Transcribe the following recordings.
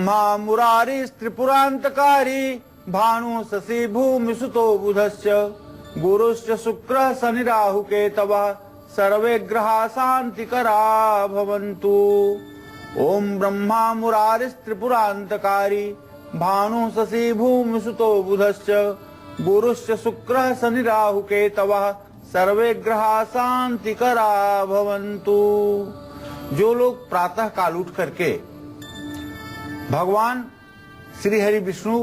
ब्रह्मा मुरारी त्रिपुरांतकारी भानु शशि भूमि सुतो बुधश्च गुरुश्च शुक्र शनि राहु केतवः सर्वे ग्रहा शांतिकरा भवन्तु। ओम ब्रह्मा मुरारी त्रिपुरांतकारी भानु शशि भूमि सुतो बुधश्च गुरुश्च शुक्र शनि राहु केतवः सर्वे ग्रहा शांतिकरा भवन्तु। जो लोग प्रातः काल उठ करके भगवान श्री हरि विष्णु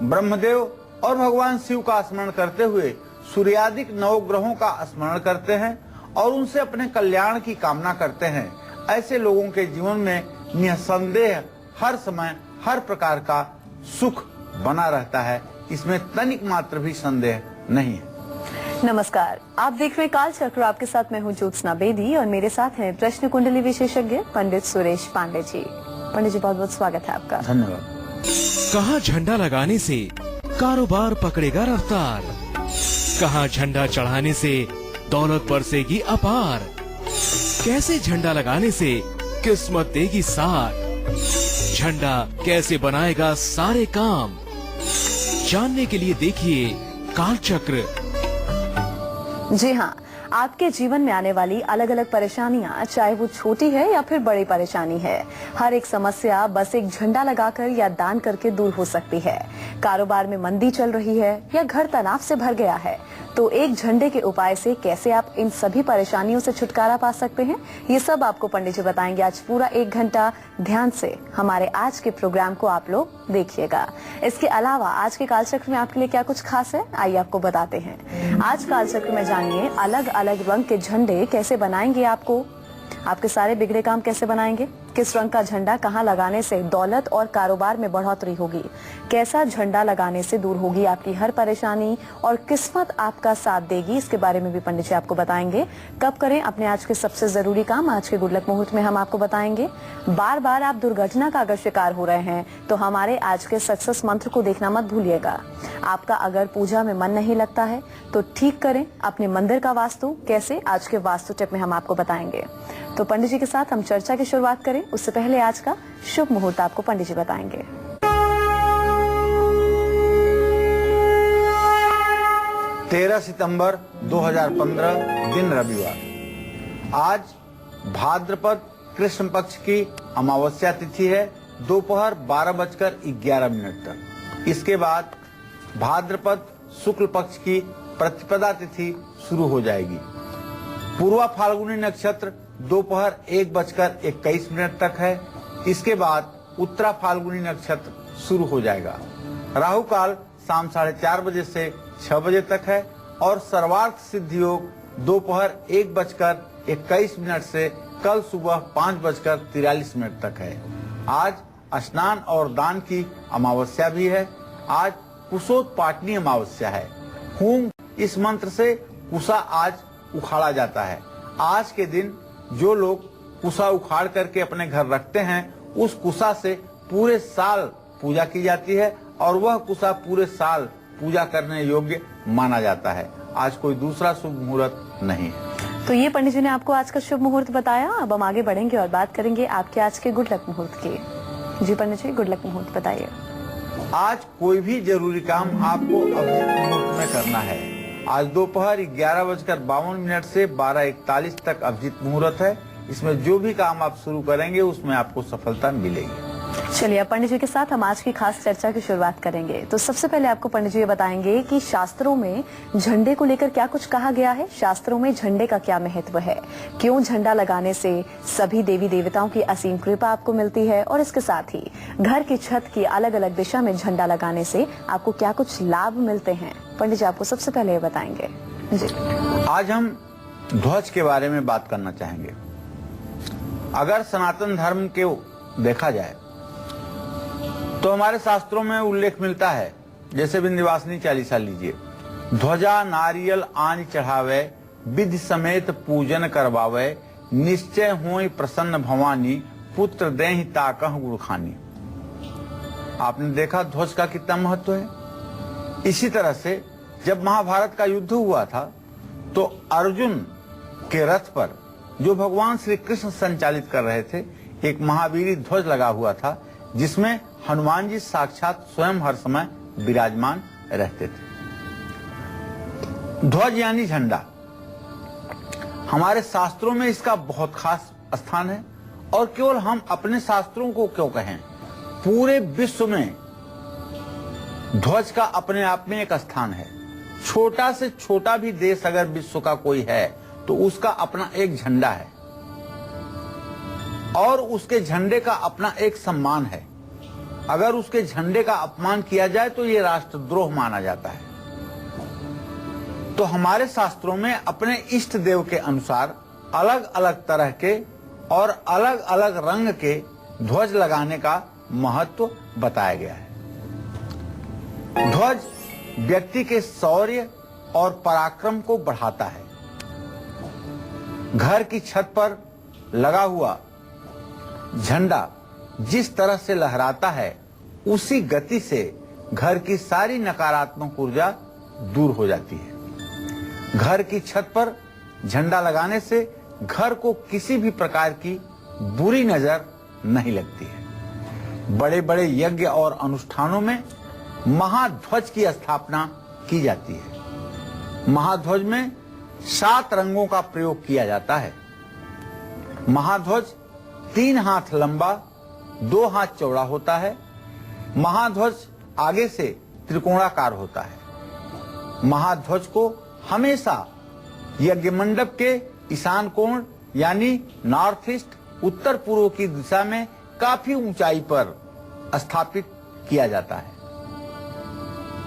ब्रह्मदेव और भगवान शिव का स्मरण करते हुए सूर्यादिक नवग्रहों का स्मरण करते हैं और उनसे अपने कल्याण की कामना करते हैं, ऐसे लोगों के जीवन में निसंदेह हर समय हर प्रकार का सुख बना रहता है, इसमें तनिक मात्र भी संदेह नहीं है। नमस्कार, आप देख रहे काल चक्र। आपके साथ मैं हूं ज्योत्सना बेदी और मेरे साथ हैं प्रश्न कुंडली विशेषज्ञ पंडित सुरेश पांडे जी। पंडित जी, बहुत बहुत स्वागत है आपका। धन्यवाद। कहाँ झंडा लगाने से कारोबार पकड़ेगा रफ्तार, कहाँ झंडा चढ़ाने से दौलत बरसेगी अपार, कैसे झंडा लगाने से किस्मत देगी साथ, झंडा कैसे बनाएगा सारे काम, जानने के लिए देखिए काल चक्र। जी हाँ, आपके जीवन में आने वाली अलग अलग परेशानियां, चाहे वो छोटी है या फिर बड़ी परेशानी है, हर एक समस्या बस एक झंडा लगाकर या दान करके दूर हो सकती है। कारोबार में मंदी चल रही है या घर तनाव से भर गया है, तो एक झंडे के उपाय से कैसे आप इन सभी परेशानियों से छुटकारा पा सकते हैं, ये सब आपको पंडित जी बताएंगे। आज पूरा 1 घंटा ध्यान से हमारे आज के प्रोग्राम को आप लोग देखिएगा। इसके अलावा आज के कालचक्र में आपके लिए क्या कुछ खास है, आइए आपको बताते हैं। आज कालचक्र में जानिए अलग अलग रंग के झंडे कैसे बनाएंगे, आपके सारे बिगड़े काम कैसे बनाएंगे, किस रंग का झंडा कहां लगाने से दौलत और कारोबार में बढ़ोतरी होगी, कैसा झंडा लगाने से दूर होगी आपकी हर परेशानी और किस्मत आपका साथ देगी, इसके बारे में भी पंडित जी आपको बताएंगे। कब करें अपने आज के सबसे जरूरी काम, आज के गुड लक मुहूर्त में हम आपको बताएंगे। बार बार आप दुर्घटना का अगर शिकार हो रहे हैं तो हमारे आज के सक्सेस मंत्र को देखना मत भूलिएगा। आपका अगर पूजा में मन नहीं लगता है तो ठीक करें अपने मंदिर का वास्तु, कैसे आज के वास्तु टिप में हम आपको बताएंगे। तो पंडित जी के साथ हम चर्चा की शुरुआत करें, उससे पहले आज का शुभ मुहूर्त आपको पंडित जी बताएंगे। 13 सितंबर 2015 दिन रविवार। आज भाद्रपद कृष्ण पक्ष की अमावस्या तिथि है, दोपहर 12:11 तक। इसके बाद भाद्रपद शुक्ल पक्ष की प्रतिपदा तिथि शुरू हो जाएगी। पूर्वा फाल्गुनी नक्षत्र दोपहर 1:21 तक है। इसके बाद उत्तरा फाल्गुनी नक्षत्र शुरू हो जाएगा। राहु काल शाम 4:30 बजे से 6 बजे तक है और सर्वार्थ सिद्धि योग दोपहर 1:21 से कल सुबह 5:43 तक है। आज स्नान और दान की अमावस्या भी है। आज कुशोत्पाटनी अमावस्या है। होम इस मंत्र से कुशा आज उखाड़ा जाता है। आज के दिन जो लोग कुशा उखाड़ करके अपने घर रखते हैं, उस कुशा से पूरे साल पूजा की जाती है और वह कुशा पूरे साल पूजा करने योग्य माना जाता है। आज कोई दूसरा शुभ मुहूर्त नहीं है। तो ये पंडित जी ने आपको आज का शुभ मुहूर्त बताया। अब हम आगे बढ़ेंगे और बात करेंगे आपके आज के गुड लक मुहूर्त की। जी पंडित जी, गुड लक मुहूर्त बताइए। आज कोई भी जरूरी काम आपको अभिजीत मुहूर्त में करना है। आज दोपहर 11:52 से 12:41 तक अभिजीत मुहूर्त है। इसमें जो भी काम आप शुरू करेंगे उसमें आपको सफलता मिलेगी। चलिए, अब पंडित जी के साथ हम आज की खास चर्चा की शुरुआत करेंगे। तो सबसे पहले आपको पंडित जी ये बताएंगे कि शास्त्रों में झंडे को लेकर क्या कुछ कहा गया है, शास्त्रों में झंडे का क्या महत्व है, क्यों झंडा लगाने से सभी देवी देवताओं की असीम कृपा आपको मिलती है, और इसके साथ ही घर की छत की अलग अलग दिशा में झंडा लगाने से आपको क्या कुछ लाभ मिलते हैं। पंडित जी आपको सबसे पहले ये बताएंगे। जी, आज हम ध्वज के बारे में बात करना चाहेंगे। अगर सनातन धर्म के देखा जाए तो हमारे शास्त्रों में उल्लेख मिलता है, जैसे विंध्यवासिनी चालीसा लीजिए, ध्वजा नारियल आन चढ़ावे, विधि समेत पूजन करवावे, निश्चय होई प्रसन्न भवानी, पुत्र देहि ताकह गुड़ खानी। आपने देखा ध्वज का कितना महत्व है। इसी तरह से जब महाभारत का युद्ध हुआ था तो अर्जुन के रथ पर जो भगवान श्री कृष्ण संचालित कर रहे थे, एक महावीरी ध्वज लगा हुआ था जिसमें हनुमान जी साक्षात स्वयं हर समय विराजमान रहते थे। ध्वज यानी झंडा, हमारे शास्त्रों में इसका बहुत खास स्थान है और केवल हम अपने शास्त्रों को क्यों कहें, पूरे विश्व में ध्वज का अपने आप में एक स्थान है। छोटा से छोटा भी देश अगर विश्व का कोई है तो उसका अपना एक झंडा है और उसके झंडे का अपना एक सम्मान है। अगर उसके झंडे का अपमान किया जाए तो ये राष्ट्रद्रोह माना जाता है। तो हमारे शास्त्रों में अपने इष्ट देव के अनुसार अलग अलग तरह के और अलग अलग रंग के ध्वज लगाने का महत्व बताया गया है। ध्वज व्यक्ति के शौर्य और पराक्रम को बढ़ाता है। घर की छत पर लगा हुआ झंडा जिस तरह से लहराता है उसी गति से घर की सारी नकारात्मक ऊर्जा दूर हो जाती है। घर की छत पर झंडा लगाने से घर को किसी भी प्रकार की बुरी नजर नहीं लगती है। बड़े बड़े यज्ञ और अनुष्ठानों में महाध्वज की स्थापना की जाती है। महाध्वज में 7 रंगों का प्रयोग किया जाता है। महाध्वज 3 हाथ लंबा 2 हाथ चौड़ा होता है। महाध्वज आगे से त्रिकोणाकार होता है। महाध्वज को हमेशा यज्ञ मंडप के ईशान कोण यानी नॉर्थ ईस्ट उत्तर पूर्व की दिशा में काफी ऊंचाई पर स्थापित किया जाता है।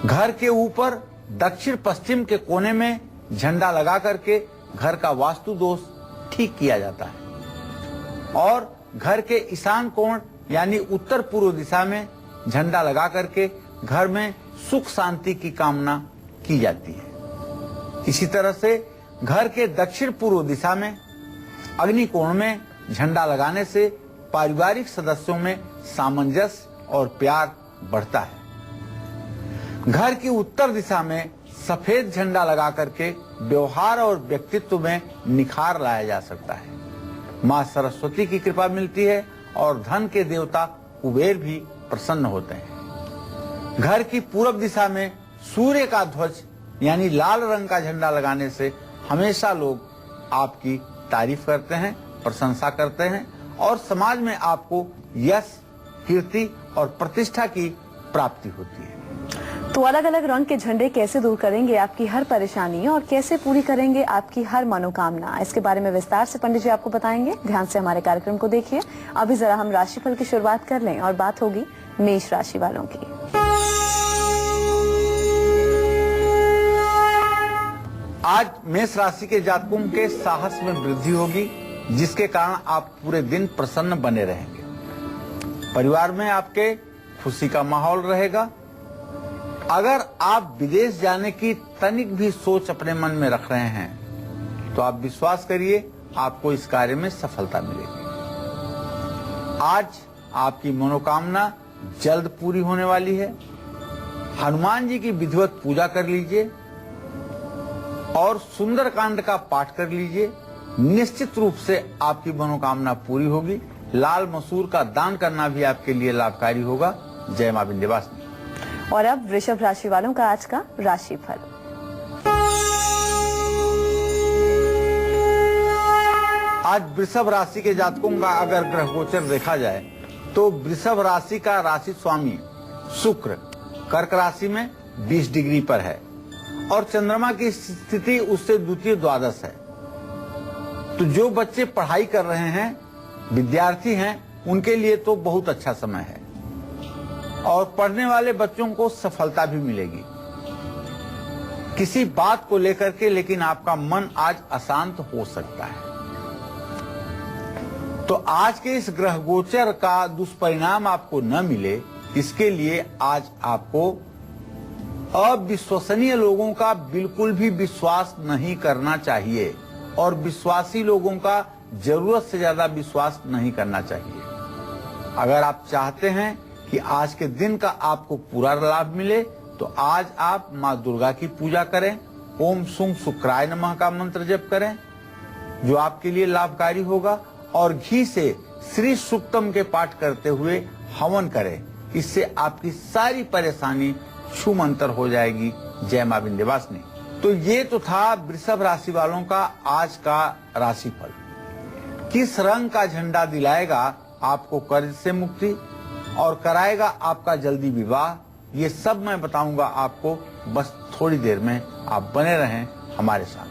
घर के ऊपर दक्षिण पश्चिम के कोने में झंडा लगा करके घर का वास्तु दोष ठीक किया जाता है और घर के ईशान कोण यानी उत्तर पूर्व दिशा में झंडा लगा करके घर में सुख शांति की कामना की जाती है। इसी तरह से घर के दक्षिण पूर्व दिशा में अग्निकोण में झंडा लगाने से पारिवारिक सदस्यों में सामंजस्य और प्यार बढ़ता है। घर की उत्तर दिशा में सफेद झंडा लगा करके व्यवहार और व्यक्तित्व में निखार लाया जा सकता है। मां सरस्वती की कृपा मिलती है और धन के देवता कुबेर भी प्रसन्न होते हैं। घर की पूर्व दिशा में सूर्य का ध्वज यानी लाल रंग का झंडा लगाने से हमेशा लोग आपकी तारीफ करते हैं, प्रशंसा करते हैं और समाज में आपको यश, कीर्ति और प्रतिष्ठा की प्राप्ति होती है। तो अलग अलग रंग के झंडे कैसे दूर करेंगे आपकी हर परेशानी और कैसे पूरी करेंगे आपकी हर मनोकामना, इसके बारे में विस्तार से पंडित जी आपको बताएंगे। ध्यान से हमारे कार्यक्रम को देखिए। अभी जरा हम राशिफल की शुरुआत कर लें और बात होगी मेष राशि वालों की। आज मेष राशि के जातकों के साहस में वृद्धि होगी, जिसके कारण आप पूरे दिन प्रसन्न बने रहेंगे। परिवार में आपके खुशी का माहौल रहेगा। अगर आप विदेश जाने की तनिक भी सोच अपने मन में रख रहे हैं तो आप विश्वास करिए आपको इस कार्य में सफलता मिलेगी। आज आपकी मनोकामना जल्द पूरी होने वाली है। हनुमान जी की विधिवत पूजा कर लीजिए और सुंदरकांड का पाठ कर लीजिए। निश्चित रूप से आपकी मनोकामना पूरी होगी। लाल मसूर का दान करना भी आपके लिए लाभकारी होगा। जय मां विंध्यवासिनी। और अब वृषभ राशि वालों का आज का राशिफल। आज वृषभ राशि के जातकों का अगर ग्रह गोचर देखा जाए तो वृषभ राशि का राशि स्वामी शुक्र कर्क राशि में 20 डिग्री पर है और चंद्रमा की स्थिति उससे द्वितीय द्वादश है। तो जो बच्चे पढ़ाई कर रहे हैं, विद्यार्थी हैं, उनके लिए तो बहुत अच्छा समय है और पढ़ने वाले बच्चों को सफलता भी मिलेगी किसी बात को लेकर के, लेकिन आपका मन आज अशांत हो सकता है। तो आज के इस ग्रह गोचर का दुष्परिणाम आपको न मिले, इसके लिए आज आपको अविश्वसनीय लोगों का बिल्कुल भी विश्वास नहीं करना चाहिए और विश्वासी लोगों का जरूरत से ज्यादा विश्वास नहीं करना चाहिए। अगर आप चाहते हैं कि आज के दिन का आपको पूरा लाभ मिले तो आज आप मां दुर्गा की पूजा करें। ओम सुं शुक्राय नमः का मंत्र जप करें जो आपके लिए लाभकारी होगा और घी से श्री सूक्तम के पाठ करते हुए हवन करें। इससे आपकी सारी परेशानी छूमंतर हो जाएगी। जय मां विंध्यवासिनी। तो ये तो था वृषभ राशि वालों का आज का राशिफल। किस रंग का झंडा दिलाएगा आपको कर्ज से मुक्ति और कराएगा आपका जल्दी विवाह, ये सब मैं बताऊंगा आपको। बस थोड़ी देर में आप बने रहें हमारे साथ।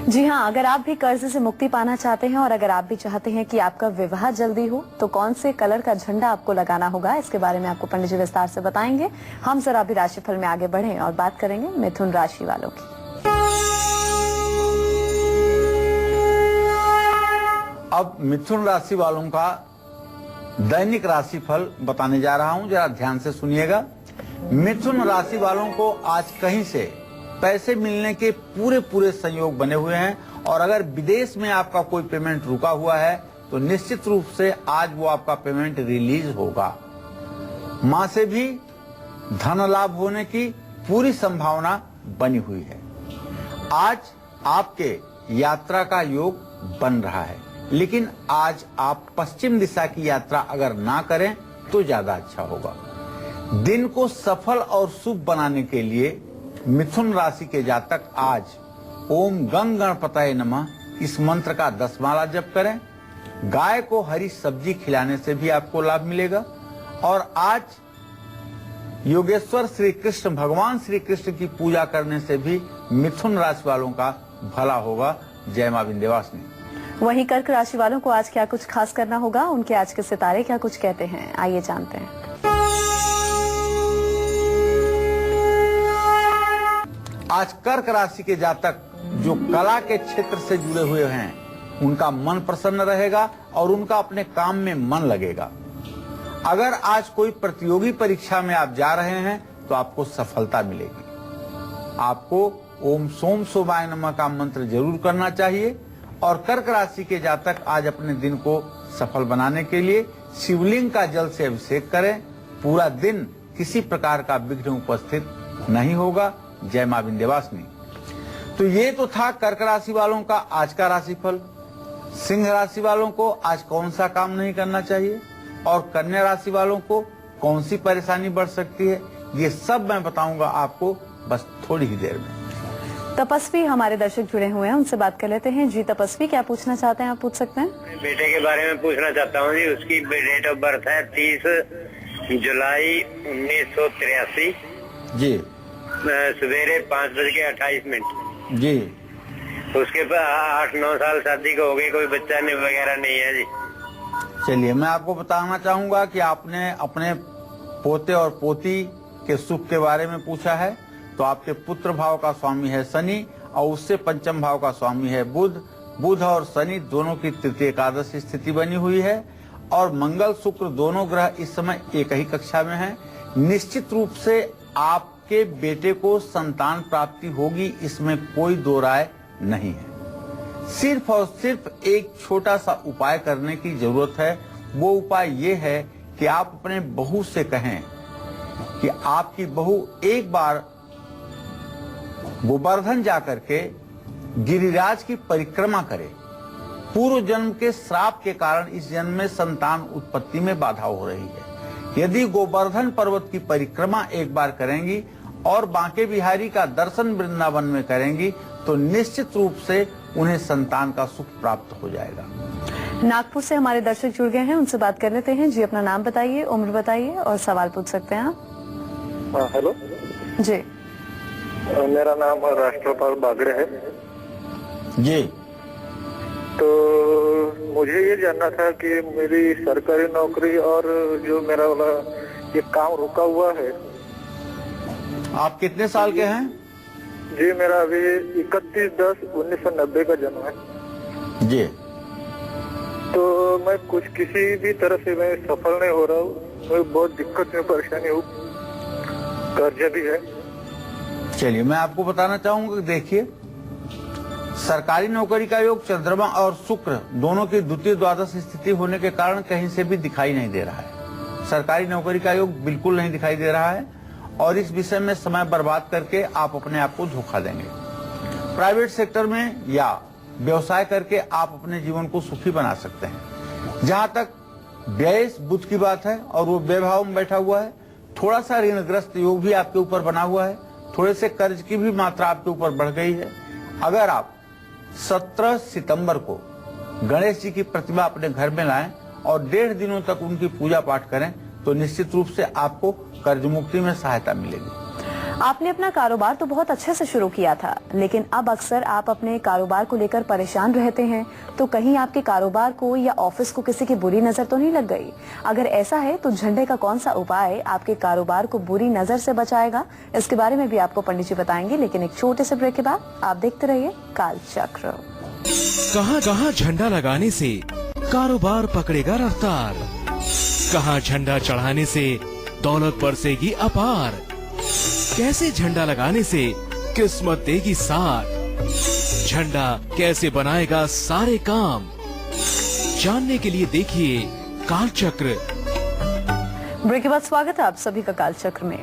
जी हाँ, अगर आप भी कर्ज से मुक्ति पाना चाहते हैं और अगर आप भी चाहते हैं कि आपका विवाह जल्दी हो, तो कौन से कलर का झंडा आपको लगाना होगा, इसके बारे में आपको पंडित जी विस्तार से बताएंगे। हम जरा भी राशिफल में आगे बढ़ें और बात करेंगे मिथुन राशि वालों की। अब मिथुन राशि वालों का दैनिक राशिफल बताने जा रहा हूं, जरा ध्यान से सुनिएगा। मिथुन राशि वालों को आज कहीं से पैसे मिलने के पूरे संयोग बने हुए हैं और अगर विदेश में आपका कोई पेमेंट रुका हुआ है तो निश्चित रूप से आज वो आपका पेमेंट रिलीज होगा। मां से भी धन लाभ होने की पूरी संभावना बनी हुई है। आज आपके यात्रा का योग बन रहा है, लेकिन आज आप पश्चिम दिशा की यात्रा अगर ना करें तो ज्यादा अच्छा होगा। दिन को सफल और शुभ बनाने के लिए मिथुन राशि के जातक आज ओम गंग गणपतये नमः इस मंत्र का 10 माला जप करें। गाय को हरी सब्जी खिलाने से भी आपको लाभ मिलेगा और आज योगेश्वर श्री कृष्ण भगवान श्री कृष्ण की पूजा करने से भी मिथुन राशि वालों का भला होगा। जय मां विंध्यवासिनी। वहीं कर्क राशि वालों को आज क्या कुछ खास करना होगा, उनके आज के सितारे क्या कुछ कहते हैं, आइए जानते हैं। आज कर्क राशि के जातक जो कला के क्षेत्र से जुड़े हुए हैं, उनका मन प्रसन्न रहेगा और उनका अपने काम में मन लगेगा। अगर आज कोई प्रतियोगी परीक्षा में आप जा रहे हैं तो आपको सफलता मिलेगी। आपको ओम सोम सोमाय नमः का मंत्र जरूर करना चाहिए और कर्क राशि के जातक आज अपने दिन को सफल बनाने के लिए शिवलिंग का जल से अभिषेक करें। पूरा दिन किसी प्रकार का विघ्न उपस्थित नहीं होगा। जय मां विंध्यवासिनी। तो ये तो था कर्क राशि वालों का आज का राशिफल। सिंह राशि वालों को आज कौन सा काम नहीं करना चाहिए और कन्या राशि वालों को कौन सी परेशानी बढ़ सकती है, ये सब मैं बताऊंगा आपको बस थोड़ी ही देर में। तपस्वी हमारे दर्शक जुड़े हुए हैं, उनसे बात कर लेते हैं। जी तपस्वी, क्या पूछना चाहते हैं, आप पूछ सकते हैं। बेटे के बारे में पूछना चाहता हूँ जी। उसकी डेट ऑफ बर्थ है 30 जुलाई 1983 जी, सवेरे 5:28 जी। उसके पास 8-9 साल शादी को हो गई, कोई बच्चा नहीं वगैरह नहीं है जी। चलिए, मैं आपको बताना चाहूंगा कि आपने अपने पोते और पोती के सुख के बारे में पूछा है, तो आपके पुत्र भाव का स्वामी है शनि और उससे पंचम भाव का स्वामी है बुध। बुध और शनि दोनों की तृतीय एकादश स्थिति बनी हुई है और मंगल शुक्र दोनों ग्रह इस समय एक ही कक्षा में हैं। निश्चित रूप से आपके बेटे को संतान प्राप्ति होगी, इसमें कोई दो राय नहीं है। सिर्फ और सिर्फ एक छोटा सा उपाय करने की जरूरत है। वो उपाय ये है कि आप अपने बहू से कहें कि आपकी बहू एक बार गोवर्धन जाकर के गिरिराज की परिक्रमा करे। पूर्व जन्म के श्राप के कारण इस जन्म में संतान उत्पत्ति में बाधा हो रही है। यदि गोवर्धन पर्वत की परिक्रमा एक बार करेंगी और बांके बिहारी का दर्शन वृंदावन में करेंगी तो निश्चित रूप से उन्हें संतान का सुख प्राप्त हो जाएगा। नागपुर से हमारे दर्शक जुड़ गए हैं, उनसे बात कर लेते हैं। जी अपना नाम बताइए, उम्र बताइए और सवाल पूछ सकते हैं आप। हेलो जी, मेरा नाम राष्ट्रपाल बागड़े है जी। तो मुझे ये जानना था कि मेरी सरकारी नौकरी और जो मेरा वाला ये काम रुका हुआ है। आप कितने साल के हैं? जी मेरा अभी 31/10/1990 का जन्म है जी। तो मैं कुछ किसी भी तरह से मैं सफल नहीं हो रहा हूँ। मैं बहुत दिक्कत में परेशानी हूँ, कर्ज भी है। चलिए, मैं आपको बताना चाहूंगा कि देखिए, सरकारी नौकरी का योग चंद्रमा और शुक्र दोनों की द्वितीय द्वादश स्थिति होने के कारण कहीं से भी दिखाई नहीं दे रहा है। सरकारी नौकरी का योग बिल्कुल नहीं दिखाई दे रहा है और इस विषय में समय बर्बाद करके आप अपने आप को धोखा देंगे। प्राइवेट सेक्टर में या व्यवसाय करके आप अपने जीवन को सुखी बना सकते हैं। जहां तक व्यय बुध की बात है और वो व्ययभाव में बैठा हुआ है। थोड़ा सा ऋणग्रस्त योग भी आपके ऊपर बना हुआ है, थोड़े से कर्ज की भी मात्रा आपके ऊपर बढ़ गई है। अगर आप 17 सितंबर को गणेश जी की प्रतिमा अपने घर में लाएं और 1.5 दिनों तक उनकी पूजा पाठ करें तो निश्चित रूप से आपको कर्ज मुक्ति में सहायता मिलेगी। आपने अपना कारोबार तो बहुत अच्छे से शुरू किया था, लेकिन अब अक्सर आप अपने कारोबार को लेकर परेशान रहते हैं, तो कहीं आपके कारोबार को या ऑफिस को किसी की बुरी नजर तो नहीं लग गई? अगर ऐसा है तो झंडे का कौन सा उपाय आपके कारोबार को बुरी नजर से बचाएगा, इसके बारे में भी आपको पंडित जी बताएंगे। लेकिन एक छोटे से ब्रेक के बाद आप देखते रहिए कालचक्र। कहाँ झंडा लगाने से कारोबार पकड़ेगा रफ्तार, कहाँ झंडा चढ़ाने से दौलत बरसेगी अपार, कैसे झंडा लगाने से किस्मत देगी साथ, झंडा कैसे बनाएगा सारे काम, जानने के लिए देखिए कालचक्र। ब्रेक के बाद स्वागत है आप सभी का कालचक्र में।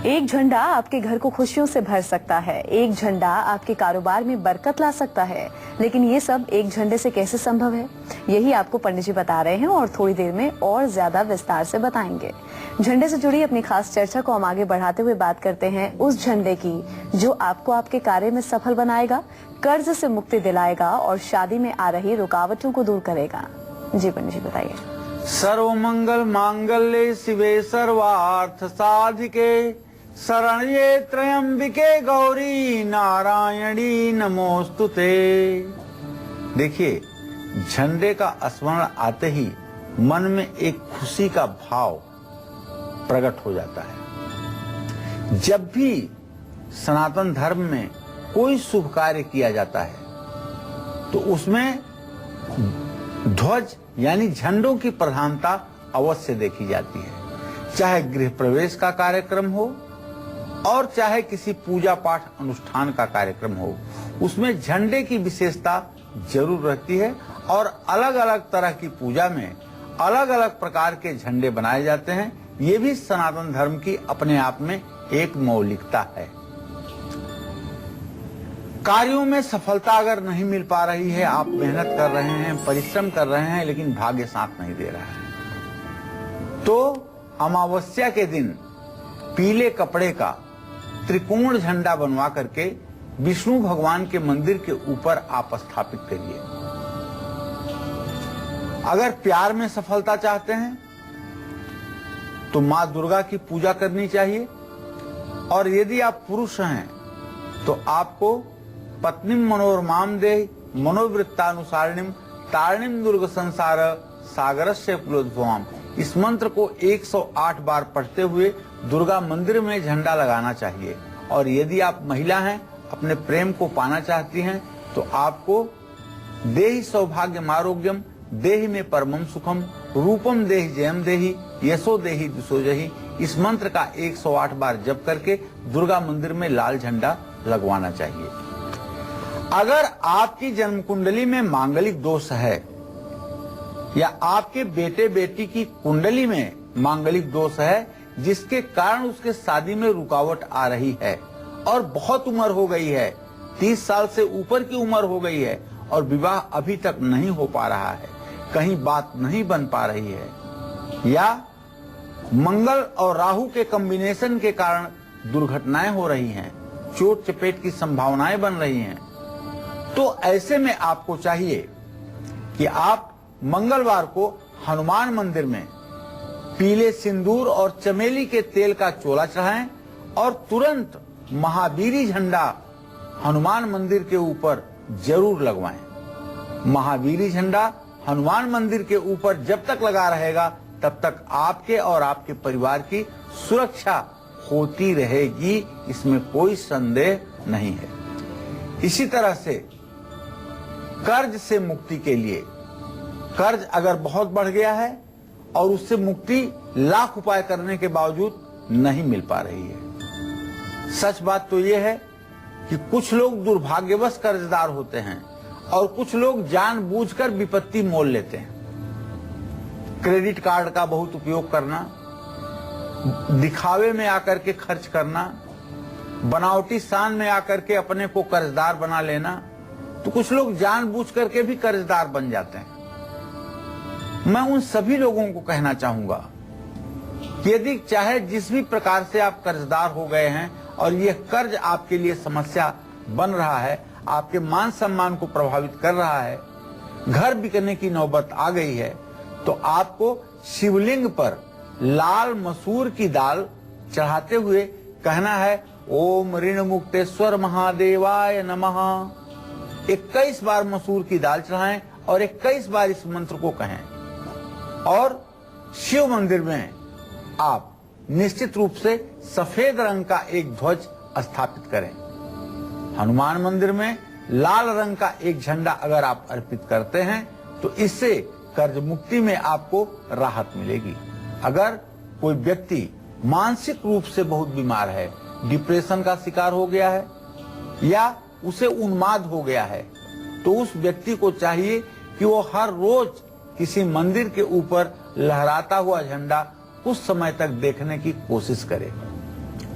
एक झंडा आपके घर को खुशियों से भर सकता है, एक झंडा आपके कारोबार में बरकत ला सकता है, लेकिन ये सब एक झंडे से कैसे संभव है, यही आपको पंडित जी बता रहे हैं और थोड़ी देर में और ज्यादा विस्तार से बताएंगे। झंडे से जुड़ी अपनी खास चर्चा को हम आगे बढ़ाते हुए बात करते हैं उस झंडे की जो आपको आपके कार्य में सफल बनाएगा, कर्ज से मुक्ति दिलाएगा और शादी में आ रही रुकावटों को दूर करेगा। जी पंडित जी बताइए। सर्वमंगल मांगल्ये शिवे सर्वार्थ साधिके शरण्ये त्र्यंबिके गौरी नारायणी नमोस्तुते। देखिए, झंडे का स्मरण आते ही मन में एक खुशी का भाव प्रकट हो जाता है। जब भी सनातन धर्म में कोई शुभ कार्य किया जाता है तो उसमें ध्वज यानी झंडों की प्रधानता अवश्य देखी जाती है। चाहे गृह प्रवेश का कार्यक्रम हो और चाहे किसी पूजा पाठ अनुष्ठान का कार्यक्रम हो, उसमें झंडे की विशेषता जरूर रहती है और अलग अलग तरह की पूजा में अलग अलग प्रकार के झंडे बनाए जाते हैं। ये भी सनातन धर्म की अपने आप में एक मौलिकता है। कार्यों में सफलता अगर नहीं मिल पा रही है, आप मेहनत कर रहे हैं, परिश्रम कर रहे हैं, लेकिन भाग्य साथ नहीं दे रहा है, तो अमावस्या के दिन पीले कपड़े का त्रिकोण झंडा बनवा करके विष्णु भगवान के मंदिर के ऊपर आप स्थापित करिए। अगर प्यार में सफलता चाहते हैं तो मां दुर्गा की पूजा करनी चाहिए, और यदि आप पुरुष हैं तो आपको पत्नीम मनोरमाम देहि मनोवृत्तानुसारिणीम तारिणीम दुर्ग संसार सागरस्य पुलोद्भवाम, इस मंत्र को 108 बार पढ़ते हुए दुर्गा मंदिर में झंडा लगाना चाहिए। और यदि आप महिला हैं, अपने प्रेम को पाना चाहती हैं, तो आपको देहि सौभाग्यम आरोग्यम देहि में परमम सुखम रूपम देहि जयम देहि यशो देहि दिशो जहि, इस मंत्र का 108 बार जप करके दुर्गा मंदिर में लाल झंडा लगवाना चाहिए। अगर आपकी जन्म कुंडली में मांगलिक दोष है या आपके बेटे बेटी की कुंडली में मांगलिक दोष है जिसके कारण उसके शादी में रुकावट आ रही है और बहुत उम्र हो गई है, 30 साल से ऊपर की उम्र हो गई है और विवाह अभी तक नहीं हो पा रहा है, कहीं बात नहीं बन पा रही है, या मंगल और राहु के कॉम्बिनेशन के कारण दुर्घटनाएं हो रही हैं, चोट चपेट की संभावनाएं बन रही हैं, तो ऐसे में आपको चाहिए कि आप मंगलवार को हनुमान मंदिर में पीले सिंदूर और चमेली के तेल का चोला चढ़ाएं और तुरंत महावीरी झंडा हनुमान मंदिर के ऊपर जरूर लगवाएं। महावीरी झंडा हनुमान मंदिर के ऊपर जब तक लगा रहेगा तब तक आपके और आपके परिवार की सुरक्षा होती रहेगी, इसमें कोई संदेह नहीं है। इसी तरह से कर्ज से मुक्ति के लिए, कर्ज अगर बहुत बढ़ गया है और उससे मुक्ति लाख उपाय करने के बावजूद नहीं मिल पा रही है, सच बात तो यह है कि कुछ लोग दुर्भाग्यवश कर्जदार होते हैं और कुछ लोग जानबूझकर विपत्ति मोल लेते हैं। क्रेडिट कार्ड का बहुत उपयोग करना, दिखावे में आकर के खर्च करना, बनावटी शान में आकर के अपने को कर्जदार बना लेना, तो कुछ लोग जानबूझ करके भी कर्जदार बन जाते हैं। मैं उन सभी लोगों को कहना चाहूंगा कि यदि चाहे जिस भी प्रकार से आप कर्जदार हो गए हैं और ये कर्ज आपके लिए समस्या बन रहा है, आपके मान सम्मान को प्रभावित कर रहा है, घर बिकने की नौबत आ गई है, तो आपको शिवलिंग पर लाल मसूर की दाल चढ़ाते हुए कहना है, ओम ऋण मुक्तेश्वर महादेवाय नमः। 21 बार मसूर की दाल चढ़ाएं और 21 बार इस मंत्र को कहें। और शिव मंदिर में आप निश्चित रूप से सफेद रंग का एक ध्वज स्थापित करें। हनुमान मंदिर में लाल रंग का एक झंडा अगर आप अर्पित करते हैं तो इससे कर्ज मुक्ति में आपको राहत मिलेगी। अगर कोई व्यक्ति मानसिक रूप से बहुत बीमार है, डिप्रेशन का शिकार हो गया है या उसे उन्माद हो गया है, तो उस व्यक्ति को चाहिए कि वो हर रोज किसी मंदिर के ऊपर लहराता हुआ झंडा कुछ समय तक देखने की कोशिश करे।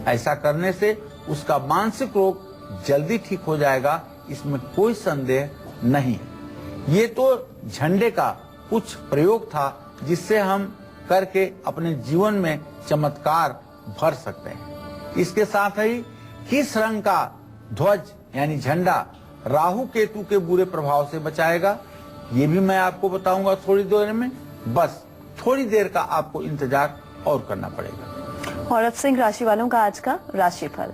ऐसा करने से उसका मानसिक रोग जल्दी ठीक हो जाएगा, इसमें कोई संदेह नहीं। ये तो झंडे का कुछ प्रयोग था जिससे हम करके अपने जीवन में चमत्कार भर सकते हैं। इसके साथ ही किस रंग का ध्वज यानी झंडा राहु केतु के बुरे प्रभाव से बचाएगा, ये भी मैं आपको बताऊंगा थोड़ी देर में। बस थोड़ी देर का आपको इंतजार और करना पड़ेगा। और अब सिंह राशि वालों का आज का राशिफल।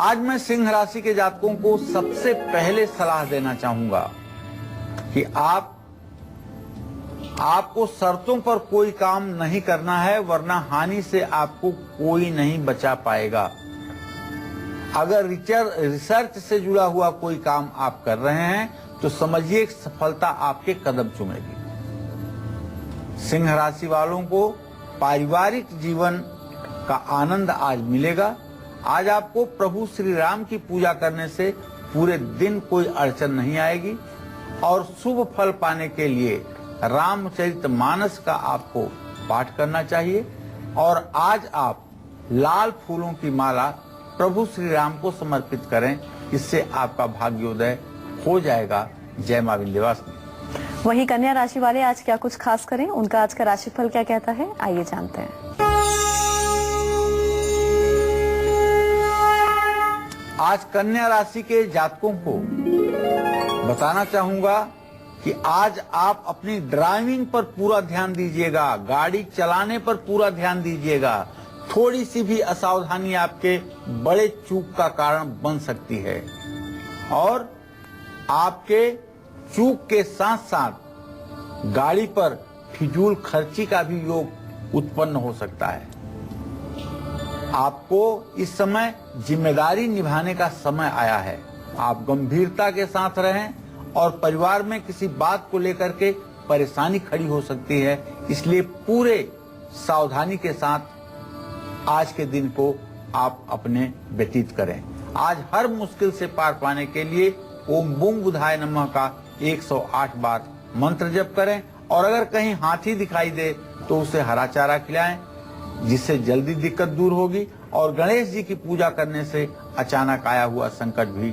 आज मैं सिंह राशि के जातकों को सबसे पहले सलाह देना चाहूंगा कि आपको शर्तों पर कोई काम नहीं करना है, वरना हानि से आपको कोई नहीं बचा पाएगा। अगर रिसर्च से जुड़ा हुआ कोई काम आप कर रहे हैं तो समझिए सफलता आपके कदम चूमेगी। सिंह राशि वालों को पारिवारिक जीवन का आनंद आज मिलेगा। आज आपको प्रभु श्री राम की पूजा करने से पूरे दिन कोई अड़चन नहीं आएगी और शुभ फल पाने के लिए रामचरितमानस का आपको पाठ करना चाहिए। और आज आप लाल फूलों की माला प्रभु श्री राम को समर्पित करें, इससे आपका भाग्योदय हो जाएगा। जय मां विंध्यवासिनी। वहीं कन्या राशि वाले आज क्या कुछ खास करें, उनका आज का राशिफल क्या कहता है, आइए जानते हैं। आज कन्या राशि के जातकों को बताना चाहूंगा कि आज आप अपनी ड्राइविंग पर पूरा ध्यान दीजिएगा, गाड़ी चलाने पर पूरा ध्यान दीजिएगा। थोड़ी सी भी असावधानी आपके बड़े चूक का कारण बन सकती है और आपके चूक के साथ साथ गाड़ी पर फिजूल खर्ची का भी योग उत्पन्न हो सकता है। आपको इस समय जिम्मेदारी निभाने का समय आया है। आप गंभीरता के साथ रहें और परिवार में किसी बात को लेकर के परेशानी खड़ी हो सकती है, इसलिए पूरे सावधानी के साथ आज के दिन को आप अपने व्यतीत करें। आज हर मुश्किल से पार पाने के लिए ओम बूम बुधाय नमः का 108 बार मंत्र जप करें और अगर कहीं हाथी दिखाई दे तो उसे हरा चारा खिलाएं, जिससे जल्दी दिक्कत दूर होगी। और गणेश जी की पूजा करने से अचानक आया हुआ संकट भी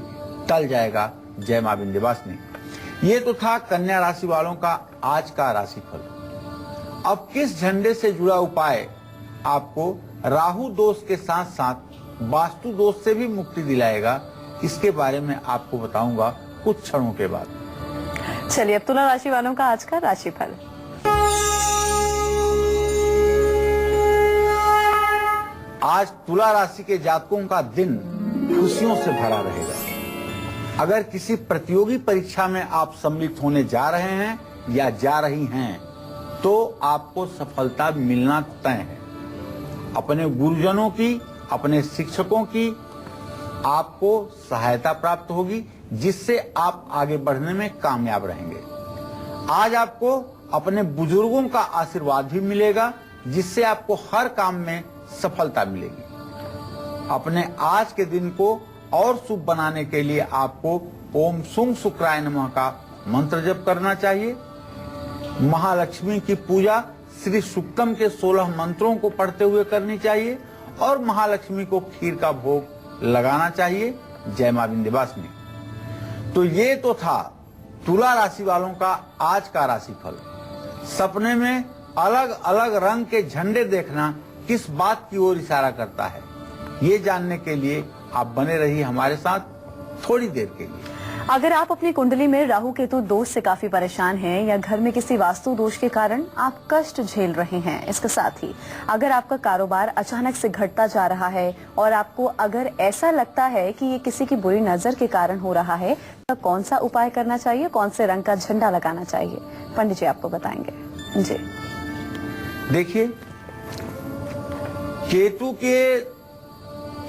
टल जाएगा। जय मां विंध्यवासिनी। ये तो था कन्या राशि वालों का आज का राशिफल। अब किस झंडे से जुड़ा उपाय आपको राहु दोष के साथ साथ वास्तु दोष से भी मुक्ति दिलाएगा, इसके बारे में आपको बताऊंगा कुछ क्षणों के बाद। चलिए अब तुला राशि वालों का आज का राशिफल। आज तुला राशि के जातकों का दिन खुशियों से भरा रहेगा। अगर किसी प्रतियोगी परीक्षा में आप सम्मिलित होने जा रहे हैं या जा रही हैं तो आपको सफलता मिलना तय है। अपने गुरुजनों की, अपने शिक्षकों की आपको सहायता प्राप्त होगी, जिससे आप आगे बढ़ने में कामयाब रहेंगे। आज आपको अपने बुजुर्गों का आशीर्वाद भी मिलेगा, जिससे आपको हर काम में सफलता मिलेगी। अपने आज के दिन को और शुभ बनाने के लिए आपको ओम सुंग शुक्राय नमः का मंत्र जप करना चाहिए। महालक्ष्मी की पूजा श्री सुक्तम के 16 मंत्रों को पढ़ते हुए करनी चाहिए और महालक्ष्मी को खीर का भोग लगाना चाहिए। जय मां विंध्यवासिनी। तो ये तो था तुला राशि वालों का आज का राशिफल। सपने में अलग अलग रंग के झंडे देखना किस बात की ओर इशारा करता है, ये जानने के लिए आप बने रहिए हमारे साथ थोड़ी देर के लिए। अगर आप अपनी कुंडली में राहु केतु दोष से काफी परेशान हैं या घर में किसी वास्तु दोष के कारण आप कष्ट झेल रहे हैं, इसके साथ ही अगर आपका कारोबार अचानक से घटता जा रहा है और आपको अगर ऐसा लगता है कि ये किसी की बुरी नजर के कारण हो रहा है, तो कौन सा उपाय करना चाहिए, कौन से रंग का झंडा लगाना चाहिए, पंडित जी आपको बताएंगे। जी देखिए,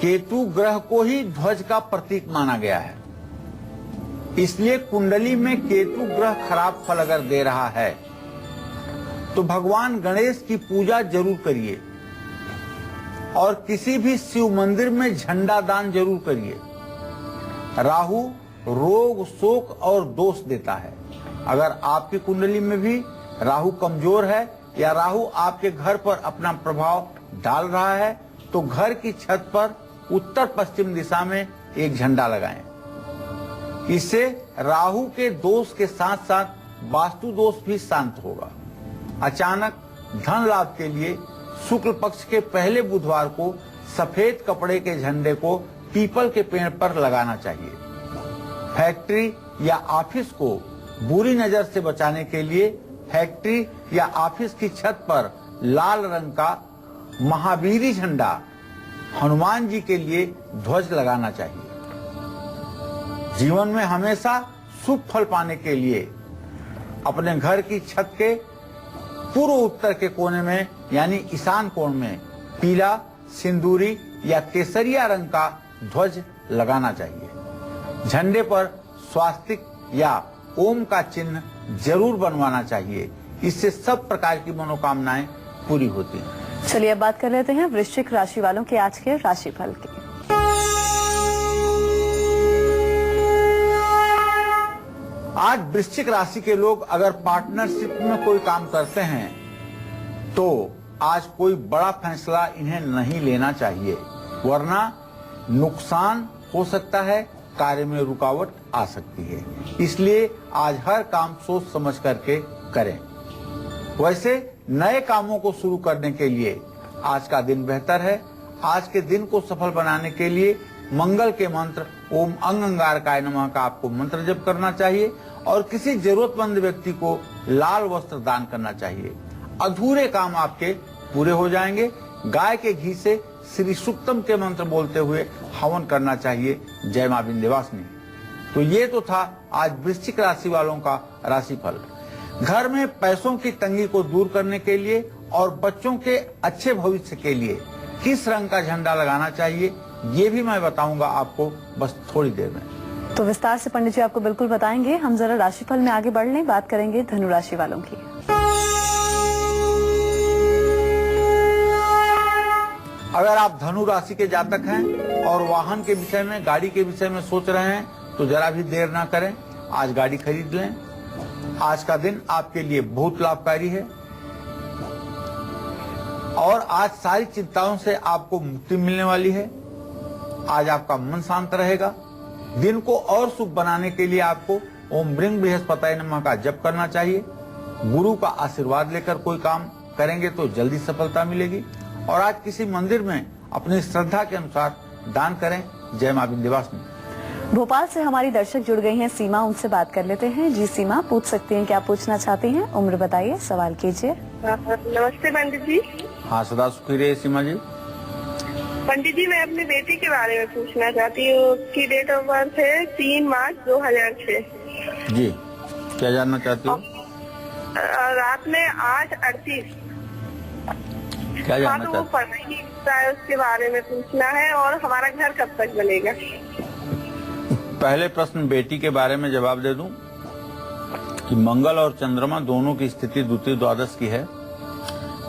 केतु ग्रह को ही ध्वज का प्रतीक माना गया है, इसलिए कुंडली में केतु ग्रह खराब फल अगर दे रहा है तो भगवान गणेश की पूजा जरूर करिए और किसी भी शिव मंदिर में झंडा दान जरूर करिए। राहु रोग, शोक और दोष देता है। अगर आपकी कुंडली में भी राहु कमजोर है या राहु आपके घर पर अपना प्रभाव डाल रहा है तो घर की छत पर उत्तर पश्चिम दिशा में एक झंडा लगाएं। इससे राहु के दोष के साथ साथ वास्तु दोष भी शांत होगा। अचानक धन लाभ के लिए शुक्ल पक्ष के पहले बुधवार को सफेद कपड़े के झंडे को पीपल के पेड़ पर लगाना चाहिए। फैक्ट्री या ऑफिस को बुरी नजर से बचाने के लिए फैक्ट्री या ऑफिस की छत पर लाल रंग का महावीरी झंडा हनुमान जी के लिए ध्वज लगाना चाहिए। जीवन में हमेशा शुभ फल पाने के लिए अपने घर की छत के पूर्व उत्तर के कोने में यानी ईशान कोण में पीला, सिंदूरी या केसरिया रंग का ध्वज लगाना चाहिए। झंडे पर स्वास्तिक या ओम का चिन्ह जरूर बनवाना चाहिए, इससे सब प्रकार की मनोकामनाएं पूरी होती हैं। चलिए अब बात कर लेते हैं वृश्चिक राशि वालों के आज के राशिफल की। आज वृश्चिक राशि के लोग अगर पार्टनरशिप में कोई काम करते हैं तो आज कोई बड़ा फैसला इन्हें नहीं लेना चाहिए, वरना नुकसान हो सकता है, कार्य में रुकावट आ सकती है। इसलिए आज हर काम सोच समझ करके करें। वैसे नए कामों को शुरू करने के लिए आज का दिन बेहतर है। आज के दिन को सफल बनाने के लिए मंगल के मंत्र ओम अंगारकाय नमः का आपको मंत्र जप करना चाहिए और किसी जरूरतमंद व्यक्ति को लाल वस्त्र दान करना चाहिए। अधूरे काम आपके पूरे हो जाएंगे। गाय के घी से श्री सूक्तम के मंत्र बोलते हुए हवन करना चाहिए। जय मां विंध्यवासिनी। तो ये तो था आज वृश्चिक राशि वालों का राशिफल। घर में पैसों की तंगी को दूर करने के लिए और बच्चों के अच्छे भविष्य के लिए किस रंग का झंडा लगाना चाहिए ये भी मैं बताऊंगा आपको बस थोड़ी देर में। तो विस्तार से पंडित जी आपको बिल्कुल बताएंगे। हम जरा राशिफल में आगे बढ़ लें, बात करेंगे धनु राशि वालों की। अगर आप धनु राशि के जातक हैं और वाहन के विषय में, गाड़ी के विषय में सोच रहे हैं तो जरा भी देर ना करें, आज गाड़ी खरीद लें। आज का दिन आपके लिए बहुत लाभकारी है और आज सारी चिंताओं से आपको मुक्ति मिलने वाली है। आज आपका मन शांत रहेगा। दिन को और शुभ बनाने के लिए आपको ओम ब्रिंग बृहस्पताय नमः का जप करना चाहिए। गुरु का आशीर्वाद लेकर कोई काम करेंगे तो जल्दी सफलता मिलेगी। और आज किसी मंदिर में अपनी श्रद्धा के अनुसार दान करें। जय मां विंध्यवासिनी। भोपाल से हमारी दर्शक जुड़ गई हैं सीमा, उनसे बात कर लेते हैं। जी सीमा, पूछ सकती हैं, क्या पूछना चाहती हैं? उम्र बताइए, सवाल कीजिए। नमस्ते पंडित जी। हाँ, सदा सुखी रहे सीमा जी। पंडित जी, मैं अपनी बेटी के बारे में पूछना चाहती हूँ। उसकी डेट ऑफ बर्थ है 3 मार्च 2006। जी, क्या जानना चाहती हो? रात में 8:38। क्या जानना तो वो चाहती? पढ़ाई करता है, उसके बारे में पूछना है। और हमारा घर कब तक बनेगा? पहले प्रश्न बेटी के बारे में जवाब दे दूं कि मंगल और चंद्रमा दोनों की स्थिति द्वितीय द्वादश की है।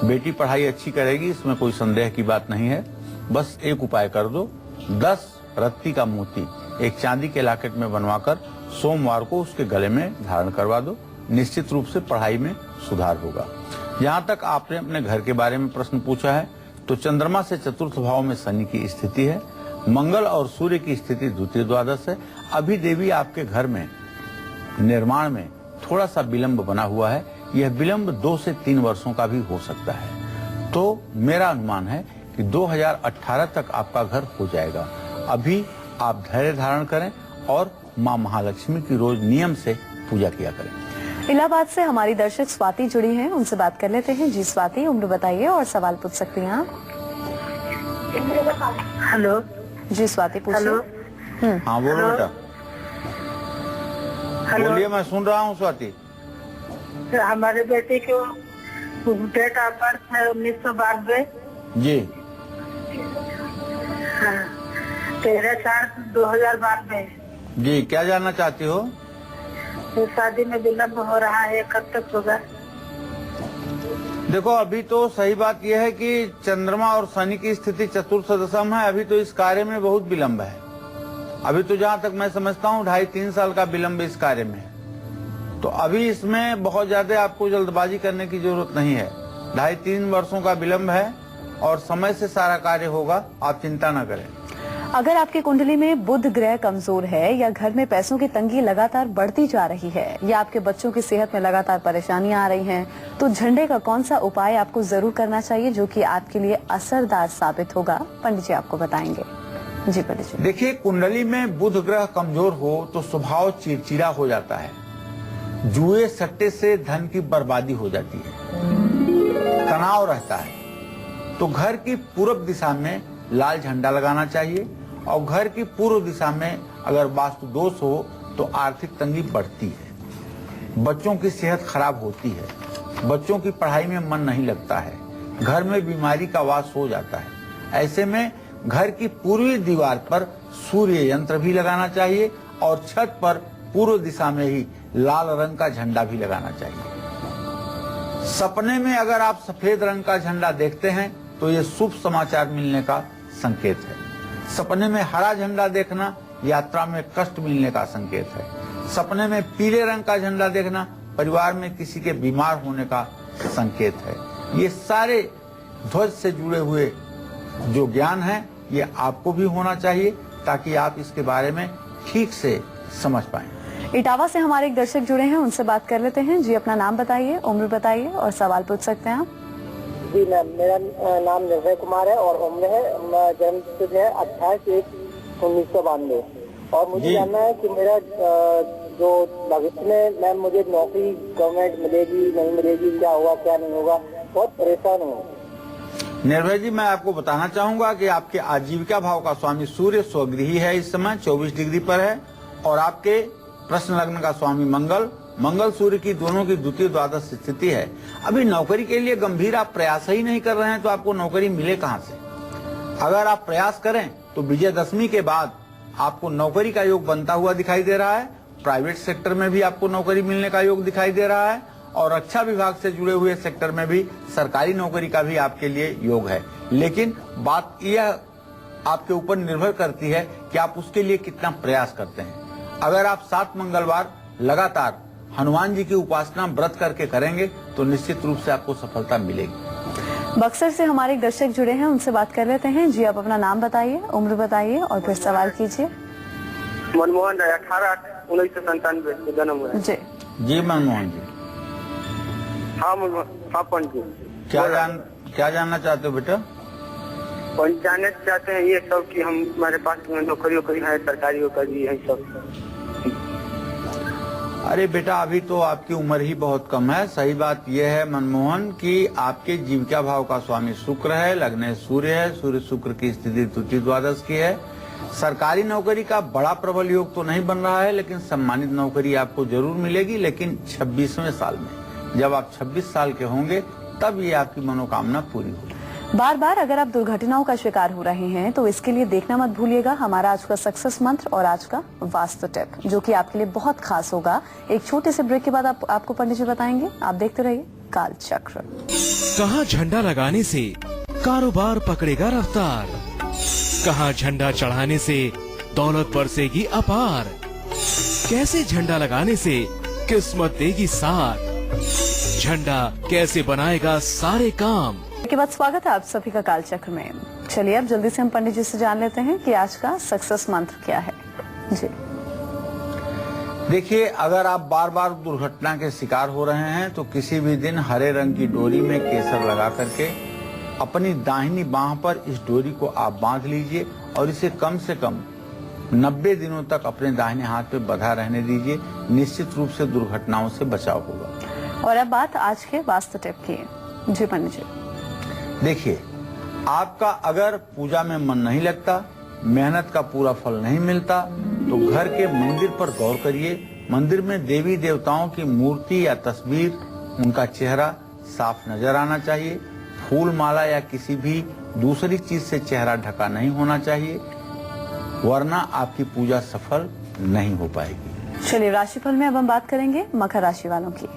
बेटी पढ़ाई अच्छी करेगी, इसमें कोई संदेह की बात नहीं है। बस एक उपाय कर दो, 10 रत्ती का मोती एक चांदी के लॉकेट में बनवाकर सोमवार को उसके गले में धारण करवा दो। निश्चित रूप से पढ़ाई में सुधार होगा। यहाँ तक आपने अपने घर के बारे में प्रश्न पूछा है तो चंद्रमा से चतुर्थ भाव में शनि की स्थिति है। मंगल और सूर्य की स्थिति द्वितीय द्वादश है। अभी देवी आपके घर में निर्माण में थोड़ा सा विलंब बना हुआ है। यह विलंब 2 से 3 वर्षों का भी हो सकता है। तो मेरा अनुमान है कि 2018 तक आपका घर हो जाएगा। अभी आप धैर्य धारण करें और माँ महालक्ष्मी की रोज नियम से पूजा किया करें। इलाहाबाद से हमारी दर्शक स्वाति जुड़ी हैं, उनसे बात कर लेते हैं। जी स्वाति, उम्र बताइए और सवाल पूछ सकती हैं आप। हेलो। जी स्वाति पूछिए। हाँ बोलो बेटा। हेलो। बोलिए, मैं सुन रहा हूँ स्वाति। हमारे बेटे को डेट ऑफ बर्थ है 1992। जी 13/4/2092। जी, क्या जानना चाहती हो? तो शादी में विलम्ब हो रहा है, कब तक होगा? देखो, अभी तो सही बात यह है कि चंद्रमा और शनि की स्थिति चतुर्थ दशम है। अभी तो इस कार्य में बहुत विलंब है। अभी तो जहाँ तक मैं समझता हूँ 2.5-3 साल का विलंब इस कार्य में है। तो अभी इसमें बहुत ज्यादा आपको जल्दबाजी करने की जरूरत नहीं है। 2.5-3 वर्षों का विलंब है और समय से सारा कार्य होगा, आप चिंता न करें। अगर आपकी कुंडली में बुध ग्रह कमजोर है या घर में पैसों की तंगी लगातार बढ़ती जा रही है या आपके बच्चों की सेहत में लगातार परेशानियां आ रही हैं, तो झंडे का कौन सा उपाय आपको जरूर करना चाहिए जो कि आपके लिए असरदार साबित होगा? पंडित जी आपको बताएंगे। जी पंडित जी। देखिए, कुंडली में बुध ग्रह कमजोर हो तो स्वभाव चिड़चिड़ा हो जाता है। जुए सट्टे से धन की बर्बादी हो जाती है, तनाव रहता है। तो घर की पूर्व दिशा में लाल झंडा लगाना चाहिए और घर की पूर्व दिशा में अगर वास्तु दोष हो तो आर्थिक तंगी बढ़ती है, बच्चों की सेहत खराब होती है, बच्चों की पढ़ाई में मन नहीं लगता है, घर में बीमारी का वास हो जाता है। ऐसे में घर की पूर्वी दीवार पर सूर्य यंत्र भी लगाना चाहिए और छत पर पूर्व दिशा में ही लाल रंग का झंडा भी लगाना चाहिए। सपने में अगर आप सफेद रंग का झंडा देखते हैं तो ये शुभ समाचार मिलने का संकेत है। सपने में हरा झंडा देखना यात्रा में कष्ट मिलने का संकेत है। सपने में पीले रंग का झंडा देखना परिवार में किसी के बीमार होने का संकेत है। ये सारे ध्वज से जुड़े हुए जो ज्ञान है ये आपको भी होना चाहिए ताकि आप इसके बारे में ठीक से समझ पाएं। इटावा से हमारे एक दर्शक जुड़े हैं, उनसे बात कर लेते हैं। जी अपना नाम बताइए, उम्र बताइए और सवाल पूछ सकते हैं आप। जी मैम, मेरा नाम निर्भय कुमार है और उम्र है जन्म तिथि है 28/1/1992 और मुझे जानना है कि मेरा जो भविष्य में मैम मुझे नौकरी गवर्नमेंट मिलेगी नहीं मिलेगी, क्या होगा क्या नहीं होगा, बहुत परेशान हूँ। निर्भय जी, मैं आपको बताना चाहूंगा कि आपके आजीविका भाव का स्वामी सूर्य स्वगृही है, इस समय 24 डिग्री पर है और आपके प्रश्न लग्न का स्वामी मंगल सूर्य की दोनों की द्वितीय द्वादश स्थिति है। अभी नौकरी के लिए गंभीर आप प्रयास ही नहीं कर रहे हैं तो आपको नौकरी मिले कहां से? अगर आप प्रयास करें तो विजयदशमी के बाद आपको नौकरी का योग बनता हुआ दिखाई दे रहा है। प्राइवेट सेक्टर में भी आपको नौकरी मिलने का योग दिखाई दे रहा है और रक्षा विभाग से जुड़े हुए सेक्टर में भी सरकारी नौकरी का भी आपके लिए योग है। लेकिन बात यह आपके ऊपर निर्भर करती है कि आप उसके लिए कितना प्रयास करते हैं। अगर आप 7 मंगलवार लगातार हनुमान जी की उपासना व्रत करके करेंगे तो निश्चित रूप से आपको सफलता मिलेगी। बक्सर से हमारे एक दर्शक जुड़े हैं, उनसे बात कर लेते हैं। जी आप अपना नाम बताइए, उम्र बताइए और फिर सवाल कीजिए। मनमोहन 18/1997 जन्म हुआ है। जी मनमोहन जी। हाँ पंडित जी। क्या जानना चाहते हो बेटा? जानना चाहते हैं ये सब कि हम हमारे पास नौकरी है, सरकारी नौकरी है सब। अरे बेटा, अभी तो आपकी उम्र ही बहुत कम है। सही बात यह है मनमोहन कि आपके जीविका भाव का स्वामी शुक्र है, लग्न सूर्य है, सूर्य शुक्र की स्थिति द्वितीय द्वादश की है। सरकारी नौकरी का बड़ा प्रबल योग तो नहीं बन रहा है लेकिन सम्मानित नौकरी आपको जरूर मिलेगी, लेकिन 26वें साल में। जब आप 26 साल के होंगे तब ये आपकी मनोकामना पूरी होगी। बार बार अगर आप दुर्घटनाओं का शिकार हो रहे हैं तो इसके लिए देखना मत भूलिएगा हमारा आज का सक्सेस मंत्र और आज का वास्तु टिप, जो कि आपके लिए बहुत खास होगा। एक छोटे से ब्रेक के बाद आपको पंडित जी बताएंगे। आप देखते रहिए काल चक्र। कहाँ झंडा लगाने से कारोबार पकड़ेगा रफ्तार, कहाँ झंडा चढ़ाने से दौलत बरसेगी अपार, कैसे झंडा लगाने से किस्मत देगी साथ, झंडा कैसे बनाएगा सारे काम। के बाद स्वागत है आप सभी का काल चक्र में। चलिए अब जल्दी से हम पंडित जी से जान लेते हैं कि आज का सक्सेस मंत्र क्या है। जी देखिए, अगर आप बार बार दुर्घटना के शिकार हो रहे हैं तो किसी भी दिन हरे रंग की डोरी में केसर लगा करके अपनी दाहिनी बाह पर इस डोरी को आप बांध लीजिए और इसे कम से कम 90 दिनों तक अपने दाहिने हाथ पे बंधा रहने दीजिए। निश्चित रूप से दुर्घटनाओं से बचाव होगा। और अब बात आज के वास्तु टिप की। जी पंडित जी। देखिए, आपका अगर पूजा में मन नहीं लगता, मेहनत का पूरा फल नहीं मिलता, तो घर के मंदिर पर गौर करिए। मंदिर में देवी देवताओं की मूर्ति या तस्वीर, उनका चेहरा साफ नजर आना चाहिए। फूल माला या किसी भी दूसरी चीज से चेहरा ढका नहीं होना चाहिए, वरना आपकी पूजा सफल नहीं हो पाएगी। चलिए राशिफल में अब हम बात करेंगे मकर राशि वालों की।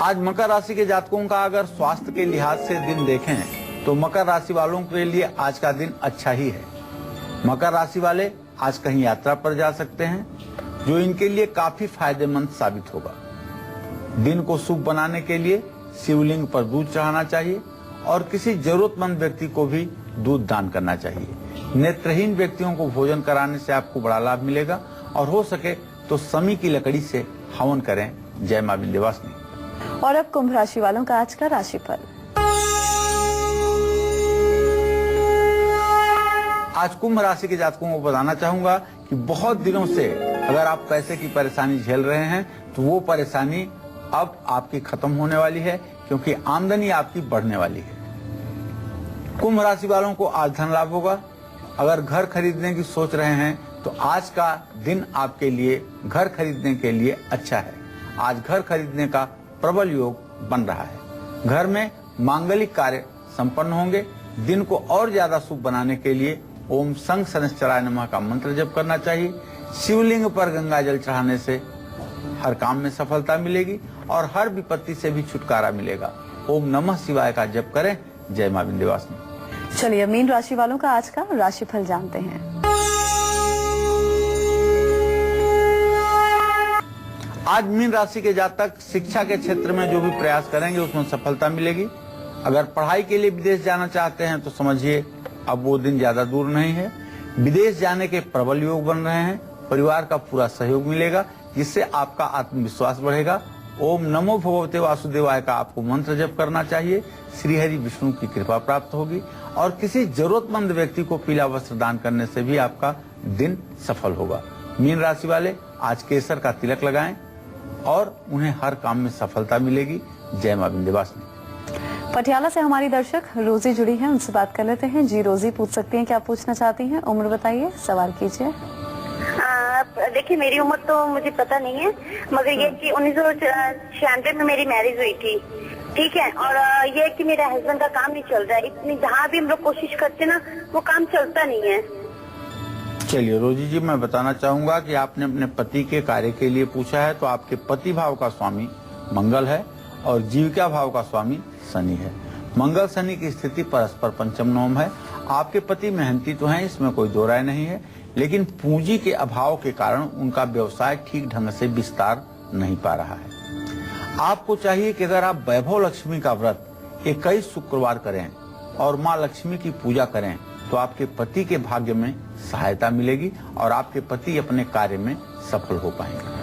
आज मकर राशि के जातकों का अगर स्वास्थ्य के लिहाज से दिन देखें तो मकर राशि वालों के लिए आज का दिन अच्छा ही है। मकर राशि वाले आज कहीं यात्रा पर जा सकते हैं, जो इनके लिए काफी फायदेमंद साबित होगा। दिन को शुभ बनाने के लिए शिवलिंग पर दूध चढ़ाना चाहिए और किसी जरूरतमंद व्यक्ति को भी दूध दान करना चाहिए। नेत्रहीन व्यक्तियों को भोजन कराने से आपको बड़ा लाभ मिलेगा और हो सके तो समी की लकड़ी से हवन करें। जय मां विंध्यवासिनी। और अब कुंभ राशि वालों का आज का राशिफल। आज कुंभ राशि के जातकों को बताना चाहूंगा कि बहुत दिनों से अगर आप पैसे की परेशानी झेल रहे हैं तो वो परेशानी अब आपकी खत्म होने वाली है, क्योंकि आमदनी आपकी बढ़ने वाली है। कुंभ राशि वालों को आज धन लाभ होगा। अगर घर खरीदने की सोच रहे हैं तो आज का दिन आपके लिए घर खरीदने के लिए अच्छा है। आज घर खरीदने का प्रबल योग बन रहा है। घर में मांगलिक कार्य संपन्न होंगे। दिन को और ज्यादा शुभ बनाने के लिए ओम संग शनैश्चराय नमः का मंत्र जप करना चाहिए। शिवलिंग पर गंगा जल चढ़ाने से हर काम में सफलता मिलेगी और हर विपत्ति से भी छुटकारा मिलेगा। ओम नमः शिवाय का जप करें। जय मां विंध्यवासिनी। चलिए मीन राशि वालों का आज का राशिफल जानते हैं। आज मीन राशि के जातक शिक्षा के क्षेत्र में जो भी प्रयास करेंगे उसमें सफलता मिलेगी। अगर पढ़ाई के लिए विदेश जाना चाहते हैं तो समझिए अब वो दिन ज्यादा दूर नहीं है। विदेश जाने के प्रबल योग बन रहे हैं। परिवार का पूरा सहयोग मिलेगा, जिससे आपका आत्मविश्वास बढ़ेगा। ओम नमो भगवते वासुदेवाय का आपको मंत्र जप करना चाहिए। श्री हरि विष्णु की कृपा प्राप्त होगी और किसी जरूरतमंद व्यक्ति को पीला वस्त्र दान करने से भी आपका दिन सफल होगा। मीन राशि वाले आज केसर का तिलक लगाएं और उन्हें हर काम में सफलता मिलेगी। जय मां विंध्यवासिनी। पटियाला से हमारी दर्शक रोजी जुड़ी हैं, उनसे बात कर लेते हैं। जी रोजी, पूछ सकती हैं क्या पूछना चाहती हैं? उम्र बताइए, सवाल कीजिए। देखिए मेरी उम्र तो मुझे पता नहीं है, मगर ये कि 1996 में मेरी मैरिज हुई थी, ठीक है। और ये कि मेरे हस्बैंड का काम नहीं चल रहा है। इतनी जहाँ भी हम लोग कोशिश करते ना वो काम चलता नहीं है। चलिए रोजी जी, मैं बताना चाहूंगा कि आपने अपने पति के कार्य के लिए पूछा है, तो आपके पति भाव का स्वामी मंगल है और जीविका भाव का स्वामी शनि है। मंगल शनि की स्थिति परस्पर पंचम नवम है। आपके पति मेहनती तो हैं, इसमें कोई दो राय नहीं है, लेकिन पूंजी के अभाव के कारण उनका व्यवसाय ठीक ढंग से विस्तार नहीं पा रहा है। आपको चाहिए कि अगर आप वैभव लक्ष्मी का व्रत 21 शुक्रवार करें और माँ लक्ष्मी की पूजा करें तो आपके पति के भाग्य में सहायता मिलेगी और आपके पति अपने कार्य में सफल हो पाएंगे।